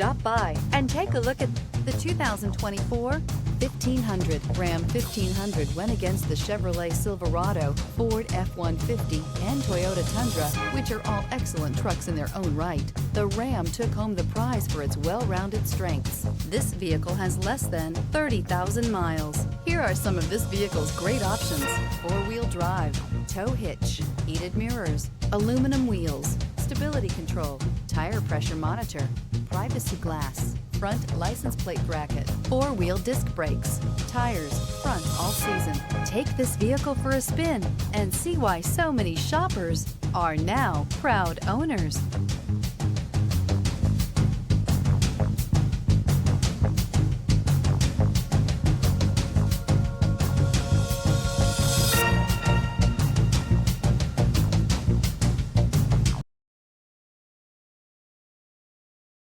Stop by and take a look at the 2024 1500. Ram 1500 went against the Chevrolet Silverado, Ford F-150, and Toyota Tundra, which are all excellent trucks in their own right. The Ram took home the prize for its well-rounded strengths. This vehicle has less than 30,000 miles. Here are some of this vehicle's great options: four-wheel drive, tow hitch, heated mirrors, aluminum wheels, stability control, tire pressure monitor, privacy glass, front license plate bracket, four-wheel disc brakes, tires, front all season. Take this vehicle for a spin and see why so many shoppers are now proud owners.